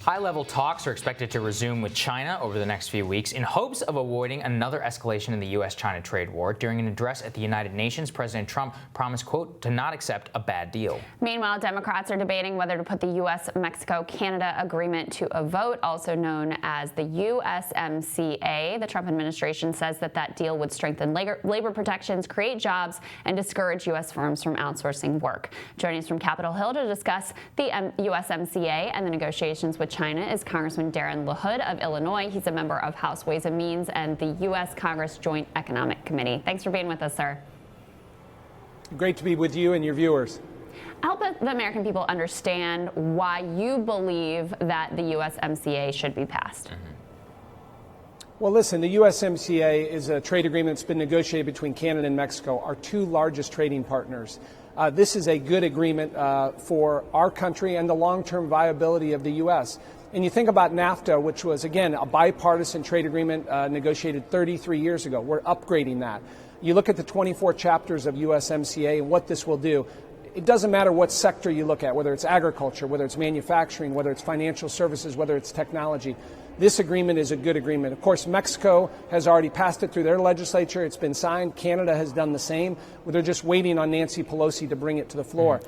High-level talks are expected to resume with China over the next few weeks in hopes of avoiding another escalation in the U.S.-China trade war. During an address at the United Nations, President Trump promised, quote, to not accept a bad deal. Meanwhile, Democrats are debating whether to put the U.S.-Mexico-Canada agreement to a vote, also known as the USMCA. The Trump administration says that deal would strengthen labor protections, create jobs, and discourage U.S. firms from outsourcing work. Joining us from Capitol Hill to discuss the USMCA and the negotiations with China is Congressman Darin LaHood of Illinois. He's a member of House Ways and Means and the U.S. Congress Joint Economic Committee. Thanks for being with us, sir. Great to be with you and your viewers. Help the American people understand why you believe that the USMCA should be passed. Well, listen, the USMCA is a trade agreement that's been negotiated between Canada and Mexico, our two largest trading partners. This is a good agreement for our country and the long-term viability of the U.S. And you think about NAFTA, which was, again, a bipartisan trade agreement negotiated 33 years ago. We're upgrading that. You look at the 24 chapters of USMCA and what this will do. It doesn't matter what sector you look at, whether it's agriculture, whether it's manufacturing, whether it's financial services, whether it's technology. This agreement is a good agreement. Of course, Mexico has already passed it through their legislature. It's been signed. Canada has done the same. They're just waiting on Nancy Pelosi to bring it to the floor.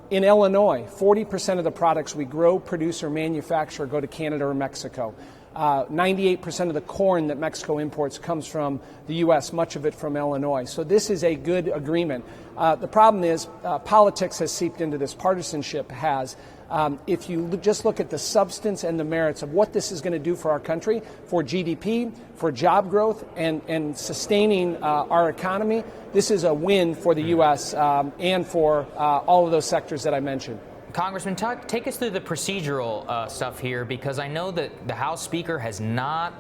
In Illinois, 40% of the products we grow, produce, or manufacture go to Canada or Mexico. 98% of the corn that Mexico imports comes from the U.S., much of it from Illinois. So this is a good agreement. The problem is politics has seeped into this. Partisanship has. If you just look at the substance and the merits of what this is going to do for our country, for GDP, for job growth, and sustaining our economy, this is a win for the U.S. And for all of those sectors that I mentioned. Congressman, take us through the procedural stuff here, because I know that the House Speaker has not,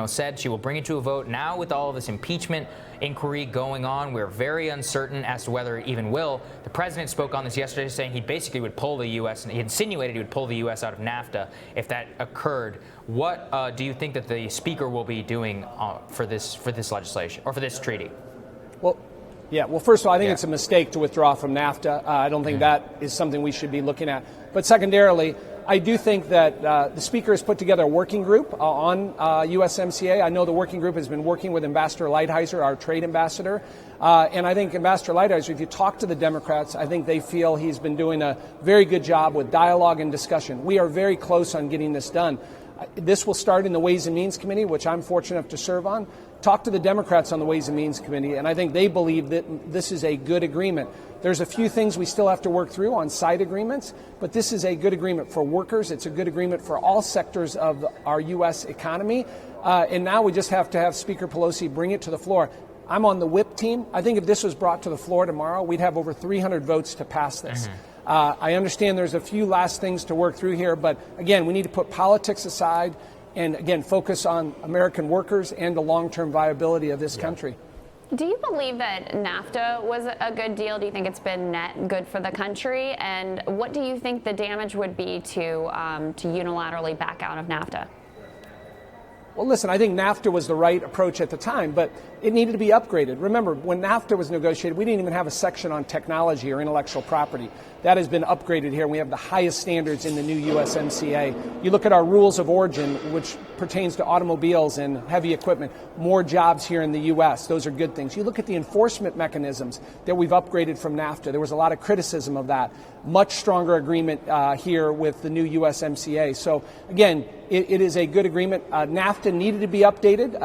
said she will bring it to a vote. Now, with all of this impeachment inquiry going on, we're very uncertain as to whether it even will. The president spoke on this yesterday, saying he basically would pull the U.S. and he insinuated he would pull the U.S. out of NAFTA if that occurred. What do you think that the Speaker will be doing for this legislation or for this treaty? Well, first of all, I think it's a mistake to withdraw from NAFTA. I don't think that is something we should be looking at. But secondarily, I do think that the Speaker has put together a working group on USMCA. I know the working group has been working with Ambassador Lighthizer, our trade ambassador. And I think Ambassador Lighthizer, if you talk to the Democrats, I think they feel he's been doing a very good job with dialogue and discussion. We are very close on getting this done. This will start in the Ways and Means Committee, which I'm fortunate enough to serve on. Talk to the Democrats on the Ways and Means Committee, and I think they believe that this is a good agreement. There's a few things we still have to work through on side agreements, but this is a good agreement for workers. It's a good agreement for all sectors of our U.S. economy. And now we just have to have Speaker Pelosi bring it to the floor. I'm on the whip team. I think if this was brought to the floor tomorrow, we'd have over 300 votes to pass this. I understand there's a few last things to work through here, but again, we need to put politics aside and, again, focus on American workers and the long-term viability of this country. Do you believe that NAFTA was a good deal? Do you think it's been net good for the country? And what do you think the damage would be to unilaterally back out of NAFTA? Well, listen, I think NAFTA was the right approach at the time, but it needed to be upgraded. Remember, when NAFTA was negotiated, we didn't even have a section on technology or intellectual property. That has been upgraded here, and we have the highest standards in the new USMCA. You look at our rules of origin, which pertains to automobiles and heavy equipment, more jobs here in the U.S. Those are good things. You look at the enforcement mechanisms that we've upgraded from NAFTA. There was a lot of criticism of that. Much stronger agreement here with the new USMCA. So, again, it is a good agreement. NAFTA needed to be updated.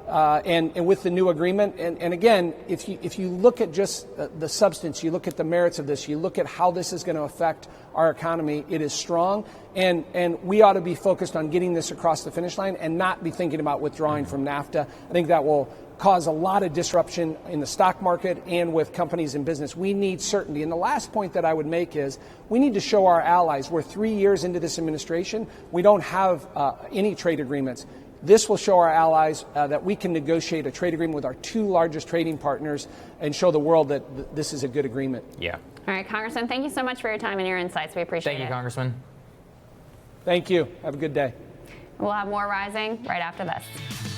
And with the new agreement, and again, if you look at just the substance, you look at the merits of this, you look at how this is going to affect our economy, it is strong, and we ought to be focused on getting this across the finish line and not be thinking about withdrawing from NAFTA. I think that will cause a lot of disruption in the stock market and with companies and business. We need certainty. And the last point that I would make is we need to show our allies. We're 3 years into this administration. We don't have any trade agreements. This will show our allies that we can negotiate a trade agreement with our two largest trading partners and show the world that this is a good agreement. Yeah. All right, Congressman, thank you so much for your time and your insights. We appreciate it. Thank you, Congressman. Thank you. Have a good day. We'll have more Rising right after this.